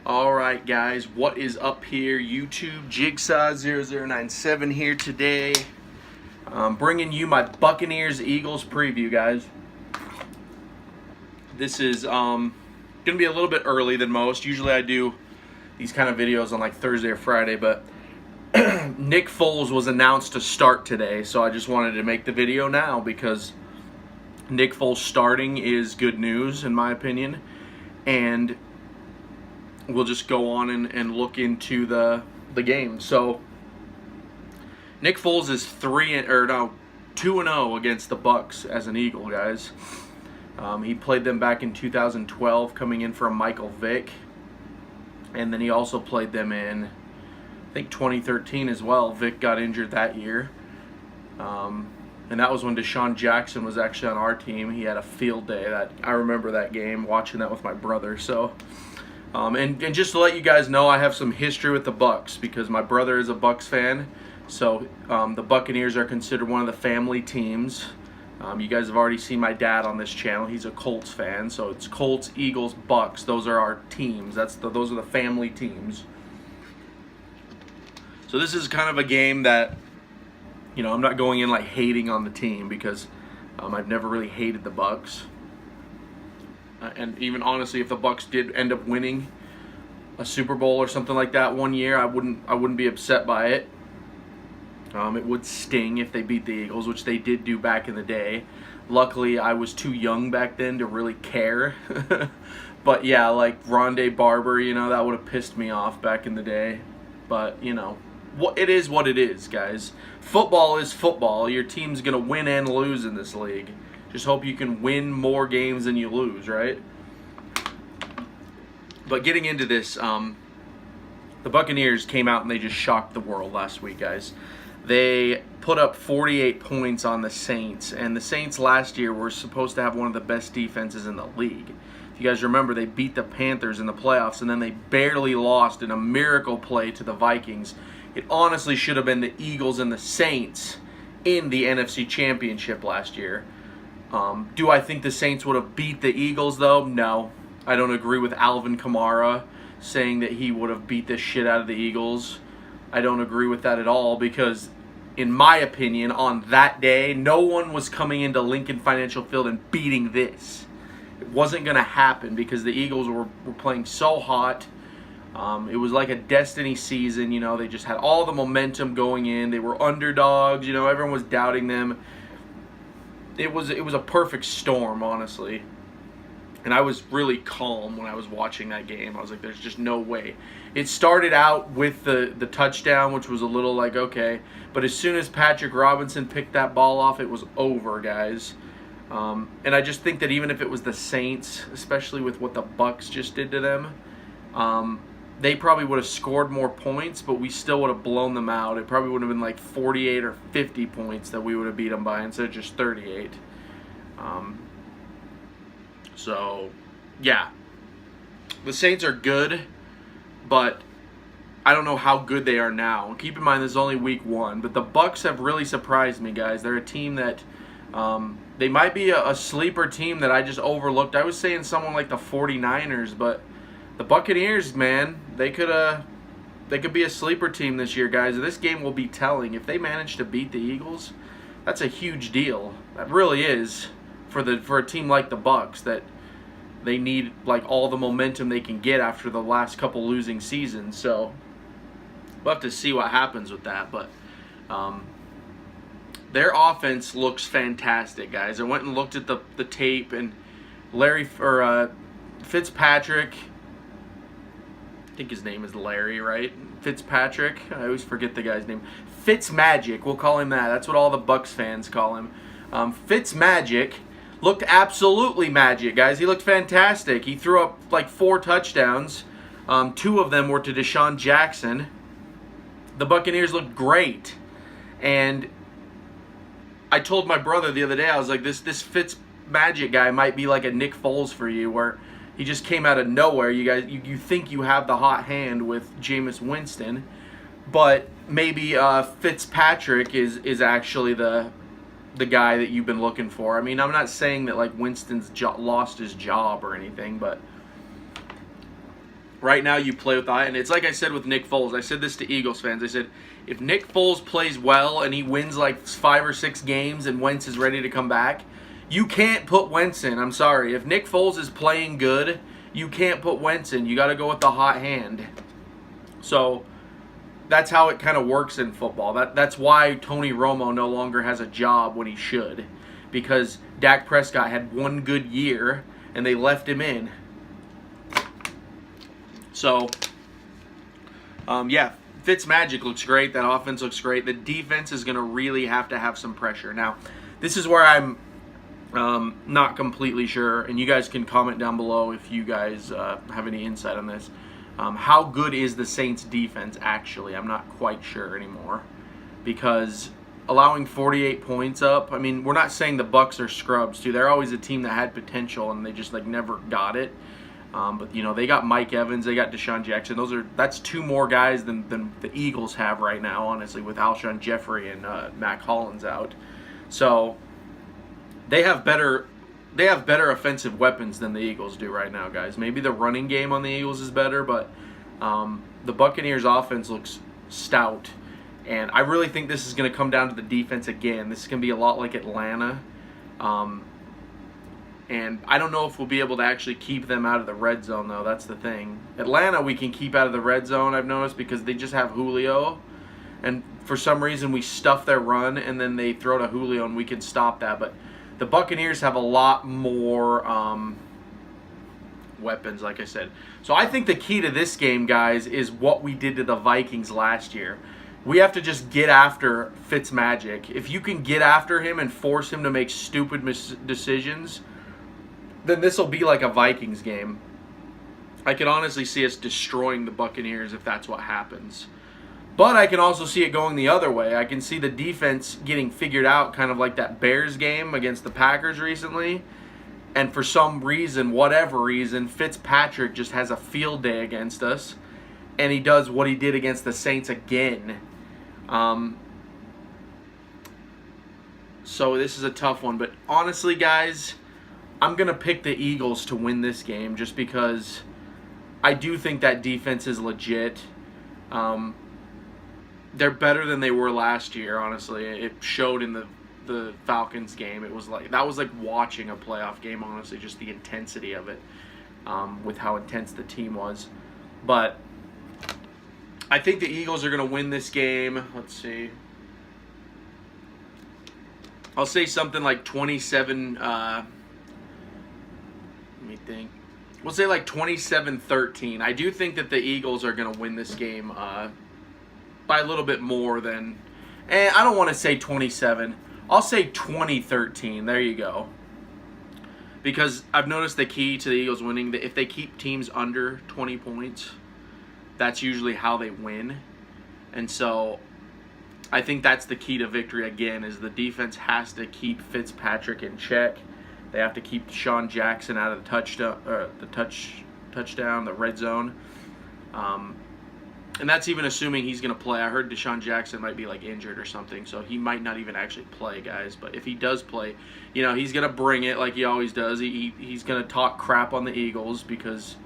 Alright guys, what is up here? YouTube, Jigsaw0097 here today. Bringing you my Buccaneers-Eagles preview, guys. This is going to be a little bit early than most. Usually I do these kind of videos on like Thursday or Friday, but Nick Foles was announced to start today, so I just wanted to make the video now because Nick Foles starting is good news in my opinion, and we'll just go on and look into the game. So Nick Foles is 2-0 against the Bucs as an Eagle, guys. He played them back in 2012, coming in for a Michael Vick, and then he also played them in, I think, 2013 as well. Vick got injured that year, and that was when Deshaun Jackson was actually on our team. He had a field day. That I remember that game, watching that with my brother. So. And just to let you guys know, I have some history with the Bucs because my brother is a Bucs fan. So the Buccaneers are considered one of the family teams. You guys have already seen my dad on this channel. He's a Colts fan. So it's Colts, Eagles, Bucs. Those are our teams. Those are the family teams. So this is kind of a game that, you know, I'm not going in like hating on the team because I've never really hated the Bucs. And even honestly, if the Bucs did end up winning a Super Bowl or something like that one year, I wouldn't be upset by it. It would sting if they beat the Eagles, which they did do back in the day. Luckily, I was too young back then to really care. But yeah, like Rondé Barber, you know, that would have pissed me off back in the day. But you know, it is what it is, guys. Football is football. Your team's gonna win and lose in this league. Just hope you can win more games than you lose, right? But getting into this, the Buccaneers came out and they just shocked the world last week, guys. They put up 48 points on the Saints, and the Saints last year were supposed to have one of the best defenses in the league. If you guys remember, they beat the Panthers in the playoffs, and then they barely lost in a miracle play to the Vikings. It honestly should have been the Eagles and the Saints in the NFC Championship last year. Do I think the Saints would have beat the Eagles, though? No. I don't agree with Alvin Kamara saying that he would have beat the shit out of the Eagles. I don't agree with that at all because, in my opinion, on that day, no one was coming into Lincoln Financial Field and beating this. It wasn't going to happen because the Eagles were playing so hot. It was like a destiny season, you know. They just had all the momentum going in. They were underdogs, you know. Everyone was doubting them. It was a perfect storm, honestly. And I was really calm when I was watching that game. I was like, there's just no way. It started out with the touchdown, which was a little like, okay. But as soon as Patrick Robinson picked that ball off, it was over, guys. And I just think that even if it was the Saints, especially with what the Bucs just did to them, they probably would have scored more points, but we still would have blown them out. It probably would have been like 48 or 50 points that we would have beat them by instead of just 38. So, yeah. The Saints are good, but I don't know how good they are now. Keep in mind, this is only week 1, but the Bucs have really surprised me, guys. They're a team that, they might be a sleeper team that I just overlooked. I was saying someone like the 49ers, but the Buccaneers, man, they could be a sleeper team this year, guys. This game will be telling. If they manage to beat the Eagles, that's a huge deal. That really is for a team like the Bucs, that they need like all the momentum they can get after the last couple losing seasons. So we'll have to see what happens with that. But their offense looks fantastic, guys. I went and looked at the tape, and Fitzpatrick, I think his name is Larry, right? Fitzpatrick. I always forget the guy's name. Fitzmagic. We'll call him that. That's what all the Bucs fans call him. Fitzmagic looked absolutely magic, guys. He looked fantastic. He threw up like 4 touchdowns. 2 of them were to Deshaun Jackson. The Buccaneers looked great. And I told my brother the other day, I was like, this Fitzmagic guy might be like a Nick Foles for you, where he just came out of nowhere. You think you have the hot hand with Jameis Winston, but maybe Fitzpatrick is actually the guy that you've been looking for. I mean, I'm not saying that like Winston's lost his job or anything, but Right now, you play with the eye, and it's like I said with Nick Foles. I said this to Eagles fans. I said, if Nick Foles plays well and he wins like 5 or 6 games and Wentz is ready to come back, you can't put Wentz in. I'm sorry. If Nick Foles is playing good, you can't put Wentz in. You got to go with the hot hand. So that's how it kind of works in football. That's why Tony Romo no longer has a job when he should, because Dak Prescott had one good year and they left him in. So, yeah, Fitzmagic looks great. That offense looks great. The defense is going to really have to have some pressure. Now, this is where I'm not completely sure, and you guys can comment down below if you guys have any insight on this. How good is the Saints defense actually? I'm not quite sure anymore, because allowing 48 points up, I mean, we're not saying the Bucs are scrubs too. They're always a team that had potential and they just like never got it. But you know, they got Mike Evans, they got Deshaun Jackson. That's 2 more guys than the Eagles have right now, honestly, with Alshon Jeffrey and Mac Hollins out. So they have better offensive weapons than the Eagles do right now, guys. Maybe the running game on the Eagles is better, but the Buccaneers offense looks stout. And I really think this is going to come down to the defense again. This is going to be a lot like Atlanta. And I don't know if we'll be able to actually keep them out of the red zone, though. That's the thing. Atlanta we can keep out of the red zone, I've noticed, because they just have Julio. And for some reason we stuff their run and then they throw to Julio and we can stop that. But the Buccaneers have a lot more weapons, like I said. So I think the key to this game, guys, is what we did to the Vikings last year. We have to just get after Fitzmagic. If you can get after him and force him to make stupid decisions, then this will be like a Vikings game. I can honestly see us destroying the Buccaneers if that's what happens. But I can also see it going the other way. I can see the defense getting figured out, kind of like that Bears game against the Packers recently. And for some reason, whatever reason, Fitzpatrick just has a field day against us. And he does what he did against the Saints again. So this is a tough one. But honestly, guys, I'm going to pick the Eagles to win this game just because I do think that defense is legit. They're better than they were last year, honestly. It showed in the Falcons game. It was like that was like watching a playoff game, honestly, just the intensity of it, with how intense the team was. But I think the Eagles are going to win this game. Let's see. I'll say something like 27... let me think. We'll say like 27-13. I do think that the Eagles are going to win this game by a little bit more than... I don't want to say 27. I'll say 20-13. There you go. Because I've noticed the key to the Eagles winning, that if they keep teams under 20 points, that's usually how they win. And so I think that's the key to victory again, is the defense has to keep Fitzpatrick in check. They have to keep Deshaun Jackson out of the touchdown, the red zone. And that's even assuming he's going to play. I heard Deshaun Jackson might be like injured or something, so he might not even actually play, guys. But if he does play, you know, he's going to bring it like he always does. He's going to talk crap on the Eagles because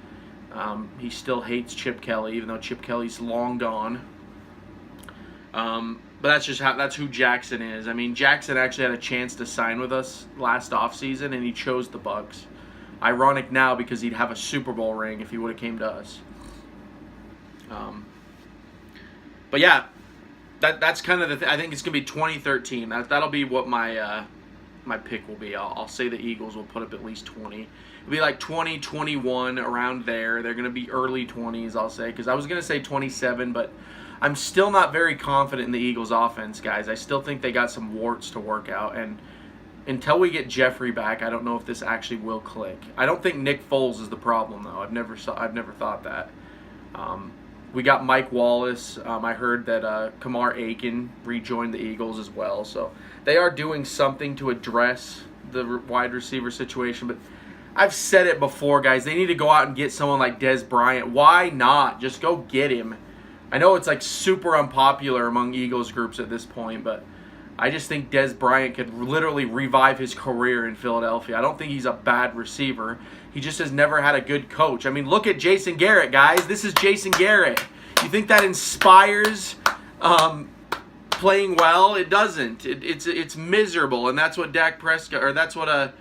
he still hates Chip Kelly, even though Chip Kelly's long gone. But that's who Jackson is. I mean, Jackson actually had a chance to sign with us last offseason, and he chose the Bucs. Ironic now because he'd have a Super Bowl ring if he would have came to us. But yeah, that's kind of I think it's gonna be 2013. That'll be what my pick will be. I'll say the Eagles will put up at least 20. It'll be like 20, 21 around there. They're gonna be early 20s, I'll say, because I was gonna say 27, but I'm still not very confident in the Eagles' offense, guys. I still think they got some warts to work out, and until we get Jeffrey back, I don't know if this actually will click. I don't think Nick Foles is the problem, though. I've never thought that. We got Mike Wallace. I heard that Kamar Aiken rejoined the Eagles as well, so they are doing something to address the wide receiver situation. But I've said it before, guys. They need to go out and get someone like Dez Bryant. Why not? Just go get him. I know it's like super unpopular among Eagles groups at this point, but I just think Des Bryant could literally revive his career in Philadelphia. I don't think he's a bad receiver. He just has never had a good coach. I mean, look at Jason Garrett, guys. This is Jason Garrett. You think that inspires playing well? It doesn't. It's miserable, and that's what Dak Prescott, or that's what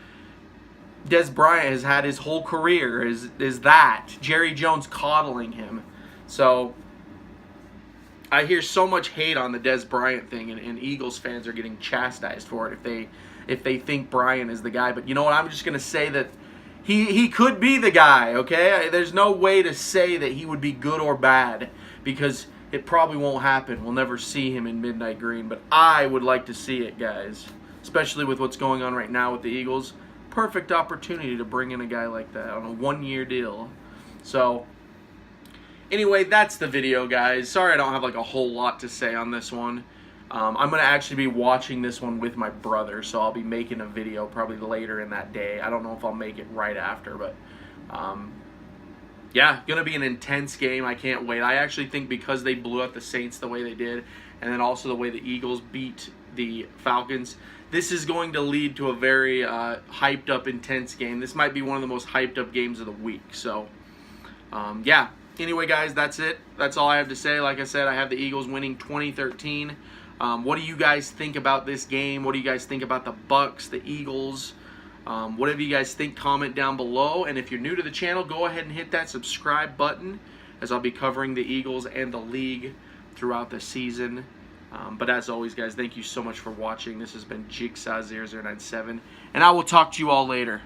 Des Bryant has had his whole career. Is that Jerry Jones coddling him? So I hear so much hate on the Des Bryant thing, and Eagles fans are getting chastised for it if they think Bryant is the guy. But you know what? I'm just gonna say that he could be the guy. Okay, there's no way to say that he would be good or bad because it probably won't happen. We'll never see him in Midnight Green, but I would like to see it, guys. Especially with what's going on right now with the Eagles. Perfect opportunity to bring in a guy like that on a 1-year deal. So anyway, that's the video, guys. Sorry I don't have like a whole lot to say on this one. I'm going to actually be watching this one with my brother, so I'll be making a video probably later in that day. I don't know if I'll make it right after, but yeah, going to be an intense game. I can't wait. I actually think because they blew out the Saints the way they did, and then also the way the Eagles beat the Falcons, this is going to lead to a very hyped up, intense game. This might be one of the most hyped up games of the week. So, yeah. Anyway, guys, that's it. That's all I have to say. Like I said, I have the Eagles winning 2013. What do you guys think about this game? What do you guys think about the Bucs, the Eagles? Whatever you guys think, comment down below. And if you're new to the channel, go ahead and hit that subscribe button, as I'll be covering the Eagles and the league throughout the season. But as always, guys, thank you so much for watching. This has been Jigsaw0097, and I will talk to you all later.